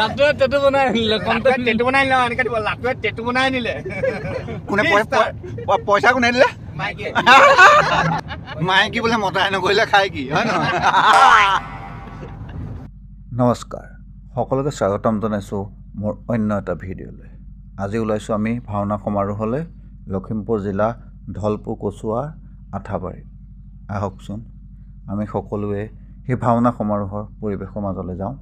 লাটুৱে টেটু বনাই আনিলে টেটু বনাই আনিলে এনেকৈ দিব লাটুৱে টেটু বনাই আনিলে কোনে পইচা কোনে দিলে মাইকী বোলে মতাই নকৰিলে খাই কি হয় নহয় নমস্কাৰ সকলোকে স্বাগতম জনাইছোঁ মোৰ অন্য এটা ভিডিঅ'লৈ আজি ওলাইছোঁ আমি ভাওনা সমাৰোহলৈ লখিমপুৰ জিলা ধলপুৰ কচুৱাৰ আঠাবাৰীত আহকচোন আমি সকলোৱে সেই ভাওনা সমাৰোহৰ পৰিৱেশৰ মাজলৈ যাওঁ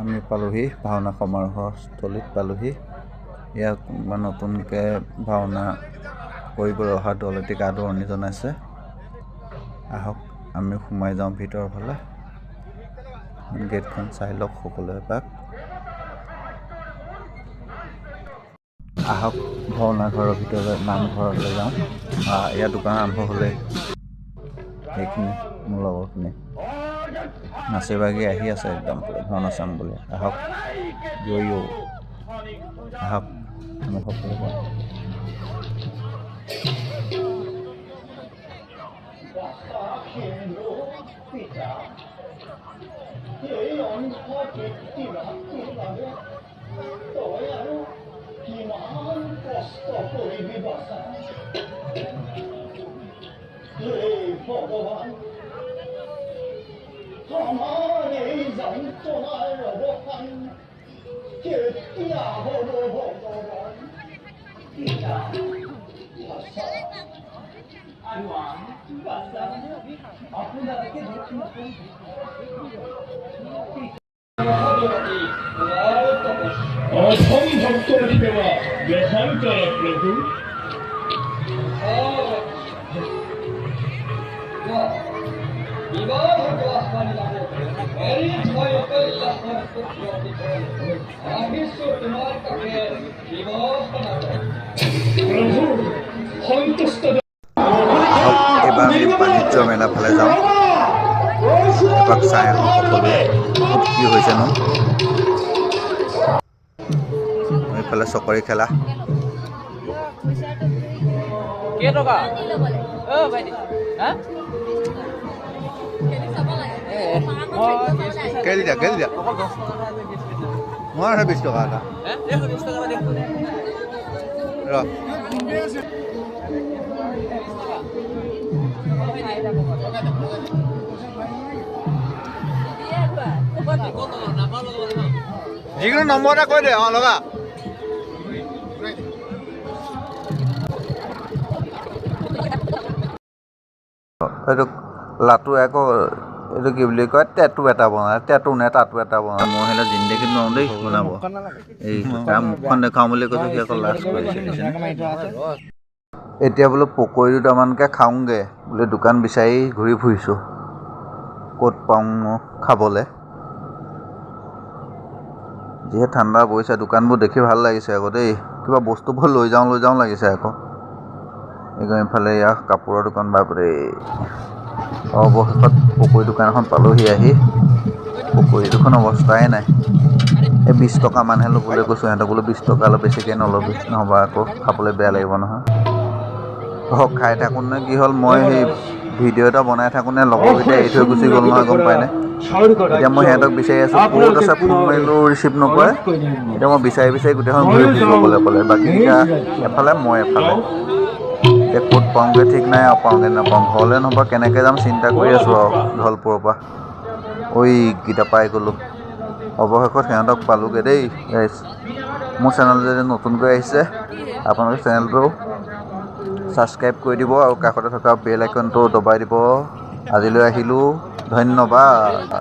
আমি পালোহি ভাওনা সমাৰোহৰ স্থলীত পালোহি ইয়াত নতুনকৈ ভাওনা কৰিবলৈ অহা দল এটিক আদৰণি জনাইছে আহক আমি সোমাই যাওঁ ভিতৰৰ ফালে গেটখন চাই লওক সকলোৱে এপাক আহক ভাওনা ঘৰৰ ভিতৰলৈ নামঘৰলৈ যাওঁ ইয়াৰ দোকান আৰম্ভ হ'লে সেইখিনি মোৰ লগৰখিনি নাচি বাগি আহি আছে একদম ভাওনা চাম বুলি আহক আহক আমি সকলোৱে ভগবান আমাৰ এই যন্ত্ৰণাৰ অবসান কেতিয়া হল ভগবান আপনাদেৰকে অসম্ভব দেওয়া দেশান্তৰ প্ৰভু এবাৰ আমি বাণিজ্য মেলা ফালে যাওঁ এপাক চাই আহোঁ সকলোৱে কি হৈছেনো এইফালে চকৰি খেলা কেলি দিয়া মই 20 টকা এটা যিকোনো নম্বৰ এটা কৈ দে লগা এইটো লাটু আকৌ এইটো কি বুলি কয় টেটু এটা বনায় টেটু নে টাটু এটা বনায় মই সেইবিলাক জিন্দেগীত নোৱাৰোঁ দেই বনাব এই মুখখন দেখাওঁ বুলি কৈছোঁ সি আকৌ লাজ কৰিছে এতিয়া বোলো পকৰি দুটামানকৈ খাওঁগৈ বোলে দোকান বিচাৰি ঘূৰি ফুৰিছোঁ ক'ত পাওঁ খাবলৈ যিহে ঠাণ্ডা পৰিছে দোকানবোৰ দেখি ভাল লাগিছে আকৌ দেই কিবা বস্তুবোৰ লৈ যাওঁ লাগিছে আকৌ এইফালে ইয়াৰ কাপোৰৰ দোকান বাপৰে অৱশেষত পকৰি দোকান এখন পালোহি আহি পকৰি দুখন অৱস্থাই নাই এই 20 টকা মানহে ল'বলৈ কৈছোঁ সিহঁতক বোলো 20 টকা অলপ বেছিকৈ নল'বি নহ'বা আকৌ খাবলৈ বেয়া লাগিব নহয় খাই থাকোঁতে কি হ'ল মই সেই ভিডিঅ' এটা বনাই থাকোঁতে লগৰকেইটাই এৰি থৈ গুচি গ'ল নহয় গম পায়নে এতিয়া মই সিহঁতক বিচাৰি আছোঁ ক'ত আছে ফোন মাৰিলেও ৰিচিভ নকৰে এতিয়া মই বিচাৰি গোটেইখন ঘূৰি ফুৰিব ক'লে বাকীকেইটা এফালে মই এফালে এতিয়া ক'ত পাওঁগৈ ঠিক নাই আৰু পাওঁগৈ নাপাওঁ ঘৰলৈ নহ'বা কেনেকৈ যাম চিন্তা কৰি আছোঁ আৰু ধলপুৰৰ পৰা গীতা পাই গ'লোঁ অৱশেষত সিহঁতক পালোগৈ দেই মোৰ চেনেল যদি নতুনকৈ আহিছে আপোনালোকে চেনেলটো ছাবস্ক্ৰাইব কৰি দিব আৰু কাষতে থকা বেল আইকনটো দবাই দিব আজিলৈ আহিলোঁ ধন্যবাদ।